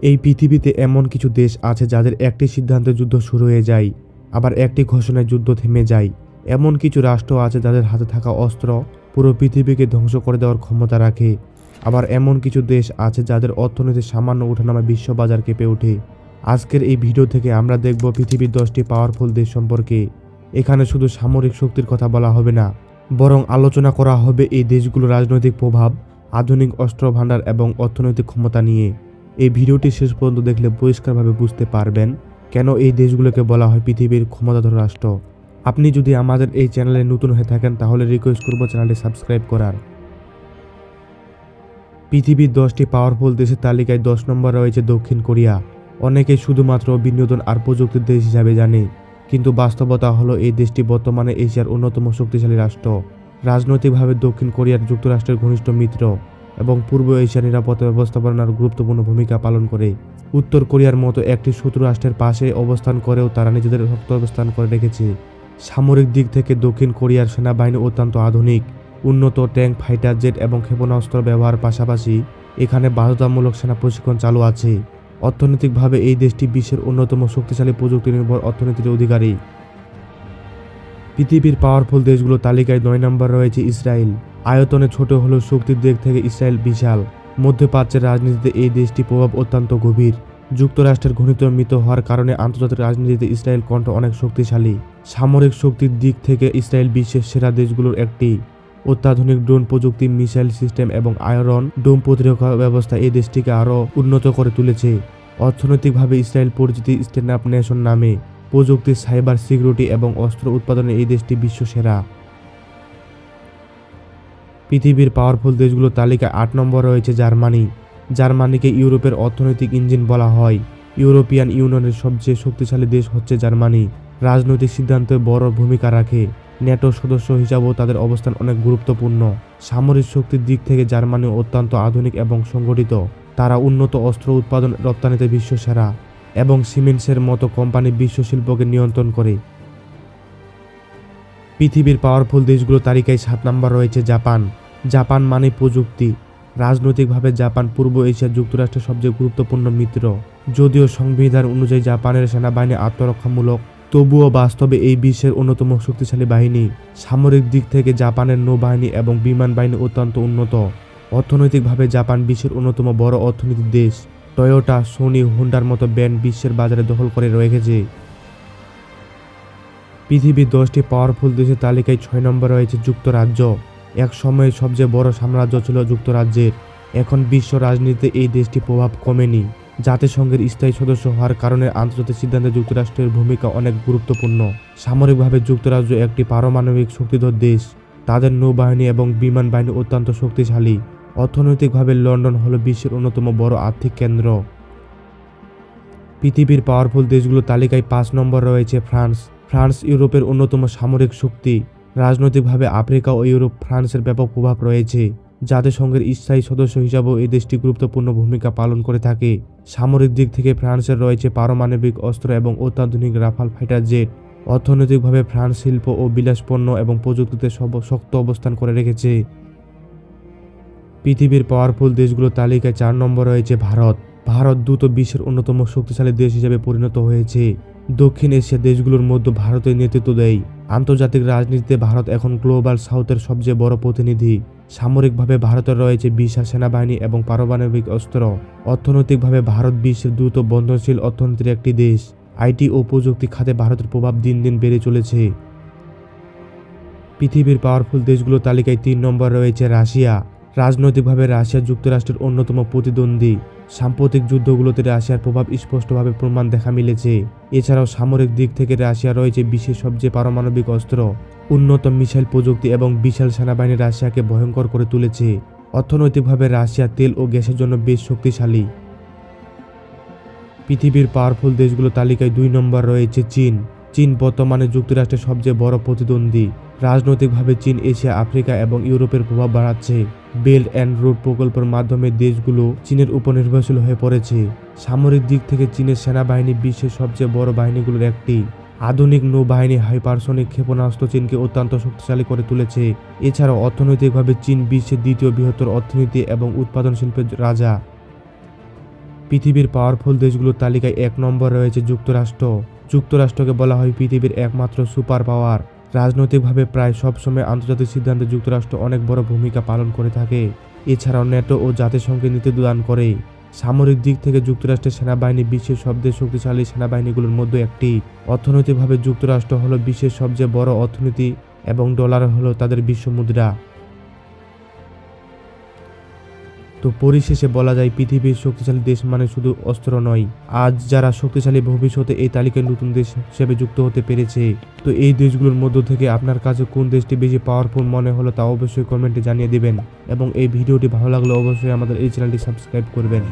এই পৃথিবীতে এমন কিছু দেশ আছে যাদের একটি সিদ্ধান্তে যুদ্ধ শুরু হয়ে যায়, আবার একটি ঘোষণায় যুদ্ধ থেমে যায়। এমন কিছু রাষ্ট্র আছে যাদের হাতে থাকা অস্ত্র পুরো পৃথিবীকে ধ্বংস করে দেওয়ার ক্ষমতা রাখে। আবার এমন কিছু দেশ আছে যাদের অর্থনীতির সামান্য ওঠানামা বিশ্ববাজার কেঁপে ওঠে। আজকের এই ভিডিও থেকে আমরা দেখব পৃথিবীর 10টি পাওয়ারফুল দেশ সম্পর্কে। এখানে শুধু সামরিক শক্তির কথা বলা হবে না, বরং আলোচনা করা হবে এই দেশগুলোর রাজনৈতিক প্রভাব, আধুনিক অস্ত্র ভান্ডার এবং অর্থনৈতিক ক্ষমতা নিয়ে। এই ভিডিওটি শেষ পর্যন্ত দেখলে পরিষ্কারভাবে বুঝতে পারবেন কেন এই দেশগুলোকে বলা হয় পৃথিবীর ক্ষমতাধর রাষ্ট্র। আপনি যদি আমাদের এই চ্যানেলে নতুন হয়ে থাকেন তাহলে রিকোয়েস্ট করব চ্যানেলটি সাবস্ক্রাইব করার। পৃথিবীর 10টি পাওয়ারফুল দেশের তালিকায় 10 নম্বরে রয়েছে দক্ষিণ কোরিয়া। অনেকেই শুধুমাত্র বিনোদন আর প্রযুক্তির দেশ হিসাবে জানে, কিন্তু বাস্তবতা হলো এই দেশটি বর্তমানে এশিয়ার অন্যতম শক্তিশালী রাষ্ট্র। রাজনৈতিকভাবে দক্ষিণ কোরিয়ার যুক্তরাষ্ট্রের ঘনিষ্ঠ মিত্র এবং পূর্ব এশিয়ার নিরাপত্তা ব্যবস্থাপনার গুরুত্বপূর্ণ ভূমিকা পালন করে। উত্তর কোরিয়ার মতো একটি শত্রু রাষ্ট্রের পাশে অবস্থান করেও তারা নিজেদের শক্ত অবস্থান করে রেখেছে। সামরিক দিক থেকে দক্ষিণ কোরিয়ার সেনাবাহিনী অত্যন্ত আধুনিক, উন্নত ট্যাঙ্ক, ফাইটার জেট এবং ক্ষেপণাস্ত্র ব্যবহার পাশাপাশি এখানে বাধ্যতামূলক সেনা প্রশিক্ষণ চালু আছে। অর্থনৈতিকভাবে এই দেশটি বিশ্বের অন্যতম শক্তিশালী প্রযুক্তি নির্ভর অর্থনীতির অধিকারী। পৃথিবীর পাওয়ারফুল দেশগুলোর তালিকায় 9 নম্বর রয়েছে ইসরায়েল। আয়তনে ছোট হলেও শক্তির দিক থেকে ইসরায়েল বিশাল। মধ্যপ্রাচ্যের রাজনীতিতে এই দেশটির প্রভাব অত্যন্ত গভীর। যুক্তরাষ্ট্রের ঘনিষ্ঠ মিত্র হওয়ার কারণে আন্তর্জাতিক রাজনীতিতে ইসরায়েল কণ্ঠ অনেক শক্তিশালী। সামরিক শক্তির দিক থেকে ইসরায়েল বিশ্বের সেরা দেশগুলোর একটি। অত্যাধুনিক ড্রোন প্রযুক্তি, মিসাইল সিস্টেম এবং আয়রন ডোম প্রতিরক্ষা ব্যবস্থা এই দেশটিকে আরও উন্নত করে তুলেছে। অর্থনৈতিকভাবে ইসরায়েল পরিচিতি স্ট্যান্ড আপ নেশন নামে। প্রযুক্তি, সাইবার সিকিউরিটি এবং অস্ত্র উৎপাদনে এই দেশটি বিশ্ব সেরা। পৃথিবীর পাওয়ারফুল দেশগুলোর তালিকায় 8 নম্বর রয়েছে জার্মানি। জার্মানিকে ইউরোপের অর্থনৈতিক ইঞ্জিন বলা হয়। ইউরোপিয়ান ইউনিয়নের সবচেয়ে শক্তিশালী দেশ হচ্ছে জার্মানি। রাজনৈতিক সিদ্ধান্তে বড় ভূমিকা রাখে। ন্যাটো সদস্য হিসাবেও তাদের অবস্থান অনেক গুরুত্বপূর্ণ। সামরিক শক্তির দিক থেকে জার্মানি অত্যন্ত আধুনিক এবং সংগঠিত। তারা উন্নত অস্ত্র উৎপাদন, রপ্তানিতে বিশ্ব সেরা এবং সিমেন্সের মতো কোম্পানি বিশ্ব শিল্পকে নিয়ন্ত্রণ করে। পৃথিবীর পাওয়ারফুল দেশগুলোর তালিকায় 7 নম্বর রয়েছে জাপান। জাপান মানে প্রযুক্তি। রাজনৈতিকভাবে জাপান পূর্ব এশিয়া যুক্তরাষ্ট্রের সবচেয়ে গুরুত্বপূর্ণ মিত্র। যদিও সংবিধান অনুযায়ী জাপানের সেনাবাহিনী আত্মরক্ষামূলক, তবুও বাস্তবে এই বিশ্বের অন্যতম শক্তিশালী বাহিনী। সামরিক দিক থেকে জাপানের নৌবাহিনী এবং বিমান বাহিনী অত্যন্ত উন্নত। অর্থনৈতিকভাবে জাপান বিশ্বের অন্যতম বড় অর্থনীতির দেশ। টয়োটা, সোনি, হোন্ডার মতো ব্র্যান্ড বিশ্বের বাজারে দখল করে রেখেছে। পৃথিবীর 10টি পাওয়ারফুল দেশের তালিকায় 6 নম্বর রয়েছে যুক্তরাজ্য। এক সময়ে সবচেয়ে বড় সাম্রাজ্য ছিল যুক্তরাজ্যের। এখন বিশ্ব রাজনীতিতে এই দেশটির প্রভাব কমেনি। জাতিসংঘের স্থায়ী সদস্য হওয়ার কারণে আন্তর্জাতিক সিদ্ধান্তে যুক্তরাষ্ট্রের ভূমিকা অনেক গুরুত্বপূর্ণ। সামরিকভাবে যুক্তরাজ্য একটি পারমাণবিক শক্তিধর দেশ। তাদের নৌবাহিনী এবং বিমান বাহিনী অত্যন্ত শক্তিশালী। অর্থনৈতিকভাবে লন্ডন হলো বিশ্বের অন্যতম বড় আর্থিক কেন্দ্র। পৃথিবীর পাওয়ারফুল দেশগুলোর তালিকায় 5 নম্বর রয়েছে ফ্রান্স। ফ্রান্স ইউরোপের অন্যতম সামরিক শক্তি। রাজনৈতিকভাবে আফ্রিকা ও ইউরোপ ফ্রান্সের ব্যাপক প্রভাব রয়েছে। জাতিসংঘের স্থায়ী সদস্য হিসাবেও এই দেশটি গুরুত্বপূর্ণ ভূমিকা পালন করে থাকে। সামরিক দিক থেকে ফ্রান্সের রয়েছে পারমাণবিক অস্ত্র এবং অত্যাধুনিক রাফাল ফাইটার জেট। অর্থনৈতিকভাবে ফ্রান্স শিল্প ও বিলাসপণ্য এবং প্রযুক্তিতে শক্ত অবস্থান করে রেখেছে। পৃথিবীর পাওয়ারফুল দেশগুলোর তালিকায় 4 নম্বর রয়েছে ভারত। ভারত দ্রুত বিশ্বের অন্যতম শক্তিশালী দেশ হিসেবে পরিণত হয়েছে। দক্ষিণ এশিয়ার দেশগুলোর মধ্যে ভারতের নেতৃত্ব দেয়। আন্তর্জাতিক রাজনীতিতে ভারত এখন গ্লোবাল সাউথের সবচেয়ে বড় প্রতিনিধি। সামরিকভাবে ভারতের রয়েছে বিশাল সেনাবাহিনী এবং পারমাণবিক অস্ত্র। অর্থনৈতিকভাবে ভারত বিশ্বের দ্রুত বর্ধনশীল অর্থনীতির একটি দেশ। আইটি ও প্রযুক্তি খাতে ভারতের প্রভাব দিন দিন বেড়ে চলেছে। পৃথিবীর পাওয়ারফুল দেশগুলোর তালিকায় 3 নম্বর রয়েছে রাশিয়া। রাজনৈতিকভাবে রাশিয়া যুক্তরাষ্ট্রের অন্যতম প্রতিদ্বন্দ্বী। সাম্প্রতিক যুদ্ধগুলোতে রাশিয়ার প্রভাব স্পষ্টভাবে প্রমাণ দেখা মিলেছে। এছাড়াও সামরিক দিক থেকে রাশিয়া রয়েছে বিশ্বের সবচেয়ে পারমাণবিক অস্ত্র, উন্নত মিসাইল প্রযুক্তি এবং বিশাল সেনাবাহিনী রাশিয়াকে ভয়ঙ্কর করে তুলেছে। অর্থনৈতিকভাবে রাশিয়া তেল ও গ্যাসের জন্য বেশ শক্তিশালী। পৃথিবীর পাওয়ারফুল দেশগুলোর তালিকায় 2 নম্বর রয়েছে চীন। চীন বর্তমানে যুক্তরাষ্ট্রের সবচেয়ে বড় প্রতিদ্বন্দ্বী। রাজনৈতিকভাবে চীন এশিয়া, আফ্রিকা এবং ইউরোপের প্রভাব বাড়াচ্ছে। বেল্ট অ্যান্ড রোড প্রকল্পের মাধ্যমে দেশগুলো চীনের উপর নির্ভরশীল হয়ে পড়েছে। সামরিক দিক থেকে চীনের সেনাবাহিনী বিশ্বের সবচেয়ে বড় বাহিনীগুলোর একটি। আধুনিক নৌবাহিনী, হাইপারসনিক ক্ষেপণাস্ত্র চীনকে অত্যন্ত শক্তিশালী করে তুলেছে। এছাড়াও অর্থনৈতিকভাবে চীন বিশ্বের দ্বিতীয় বৃহত্তর অর্থনীতি এবং উৎপাদন শিল্পের রাজা। পৃথিবীর পাওয়ারফুল দেশগুলোর তালিকায় 1 নম্বরে রয়েছে যুক্তরাষ্ট্র। যুক্তরাষ্ট্রকে বলা হয় পৃথিবীর একমাত্র সুপার পাওয়ার। রাজনৈতিকভাবে প্রায় সবসময় আন্তর্জাতিক সিদ্ধান্তে যুক্তরাষ্ট্র অনেক বড় ভূমিকা পালন করে থাকে। এছাড়াও ন্যাটো ও জাতিসংঘের নেতৃত্ব দান করে। সামরিক দিক থেকে যুক্তরাষ্ট্রের সেনাবাহিনী বিশ্বের সবচেয়ে শক্তিশালী সেনাবাহিনীগুলোর মধ্যে একটি। অর্থনৈতিকভাবে যুক্তরাষ্ট্র হলো বিশ্বের সবচেয়ে বড় অর্থনীতি এবং ডলার হলো তাদের বিশ্ব মুদ্রা। তো পরিশেষে বলা যায় পৃথিবীর শক্তিশালী দেশ মানে শুধু অস্ত্র নয়। আজ যারা শক্তিশালী ভবিষ্যতে এই তালিকায় নতুন দেশ হিসেবে যুক্ত হতে পেরেছে। তো এই দেশগুলোর মধ্য থেকে আপনার কাছে কোন দেশটি বেশি পাওয়ারফুল মনে হলো তা অবশ্যই কমেন্টে জানিয়ে দিবেন এবং এই ভিডিওটি ভালো লাগলে অবশ্যই আমাদের এই চ্যানেলটি সাবস্ক্রাইব করবেন।